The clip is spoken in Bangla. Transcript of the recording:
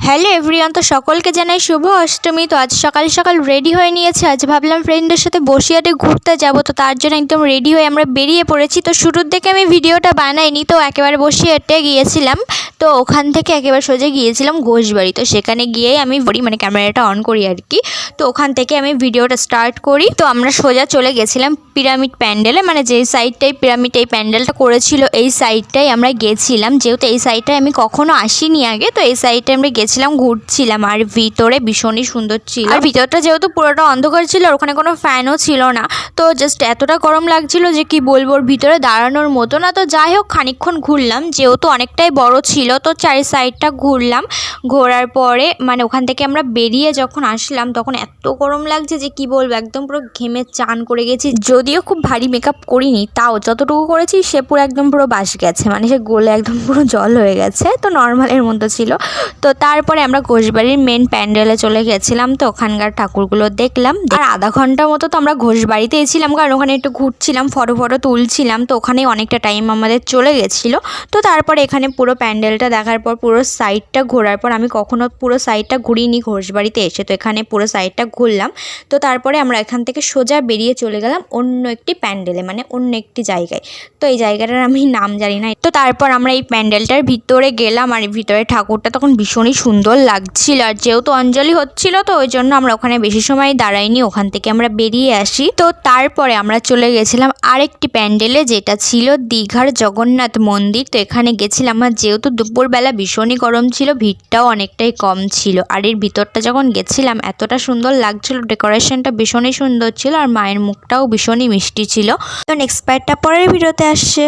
হ্যালো এভরিওয়ান, তো সকলকে জানাই শুভ অষ্টমী। তো আজ সকাল সকাল রেডি হয়ে নিয়েছি। আজ ভাবলাম ফ্রেন্ডদের সাথে বসিরহাটে ঘুরতে যাব, তো তার জন্য একদম রেডি হয়ে আমরা বেরিয়ে পড়েছি। তো শুরুর দিকে আমি ভিডিওটা বানাইনি, তো একেবারে বসিরহাটে গিয়েছিলাম। তো ওখান থেকে একেবারে সোজা গিয়েছিলাম ঘোষবাড়ি। তো সেখানে গিয়েই আমি মানে ক্যামেরাটা অন করি আর কি। তো ওখান থেকে আমি ভিডিওটা স্টার্ট করি। তো আমরা সোজা চলে গেছিলাম পিরামিড প্যান্ডেলে, মানে যেই সাইডটাই পিরামিড এই প্যান্ডেলটা করেছিল এই সাইডটাই আমরা গেছিলাম। যেহেতু এই সাইডটায় আমি কখনো আসিনি আগে, তো এই সাইডটায় আমরা গেছিলাম, ঘুরছিলাম। আর ভিতরে ভীষণই সুন্দর ছিল। আর ভিতরটা যেহেতু পুরোটা অন্ধকার ছিল, আর ওখানে কোনো ফ্যানও ছিল না, তো জাস্ট এতটা গরম লাগছিল যে কি বলবো, ওর ভিতরে দাঁড়ানোর মতো না। তো যাই হোক, খানিকক্ষণ ঘুরলাম, যেহেতু অনেকটাই বড় ছিল, তো চারি সাইডটা ঘুরলাম। ঘোরার পরে মানে ওখান থেকে আমরা বেরিয়ে যখন আসলাম, তখন এত গরম লাগছে যে কি বলবো, একদম পুরো ঘেমে চান করে গেছি। যদিও খুব ভারী মেকআপ করিনি, তাও যতটুকু করেছি সে পুরো একদম পুরো বাস গেছে, মানে সে গলে একদম পুরো জল হয়ে গেছে। তো নর্মালের মতো ছিল। তো তারপরে আমরা ঘোষবাড়ির মেন প্যান্ডেলে চলে গেছিলাম। তো ওখানকার ঠাকুরগুলো দেখলাম। আর আধা ঘন্টার মতো তো আমরা ঘোষবাড়িতেই ছিলাম, কারণ ওখানে একটু ঘুরছিলাম, ফটো তুলছিলাম। তো ওখানে অনেকটা টাইম আমাদের চলে গেছিলো। তো তারপরে এখানে পুরো প্যান্ডেলটা দেখার পর, পুরো সাইডটা ঘোরার পর, আমি কখনো পুরো সাইডটা ঘুরিনি ঘোষবাড়িতে এসে, তো এখানে পুরো সাইডটা ঘুরলাম। তো তারপরে আমরা এখান থেকে সোজা বেরিয়ে চলে গেলাম অন্য একটি প্যান্ডেলে, মানে অন্য একটি জায়গায়। তো এই জায়গাটার আমি নাম জানি না। তো তারপর আমরা এই প্যান্ডেলটার ভিতরে গেলাম, আর ভিতরে ঠাকুরটা তখন ভীষণই সুন্দর লাগছিল। আর যেহেতু অঞ্জলি হচ্ছিল, তো ওই জন্য আমরা ওখানে বেশি সময় দাঁড়াইনি, ওখান থেকে আমরা বেরিয়ে আসি। তো তারপরে আমরা চলে গেছিলাম আরেকটি প্যান্ডেলে, যেটা ছিল দীঘার জগন্নাথ মন্দির। তো এখানে গেছিলাম, আর যেহেতু দুপুরবেলা ভীষণই গরম ছিল, ভিড়টাও অনেকটাই কম ছিল। আর এর ভিতরটা যখন গেছিলাম এতটা সুন্দর লাগছিল, ডেকোরেশনটা ভীষণই সুন্দর ছিল, আর মায়ের মুখটাও ভীষণই মিষ্টি ছিল। তো নেক্সট পার্টটা পরের ভিডিওতে আসছে।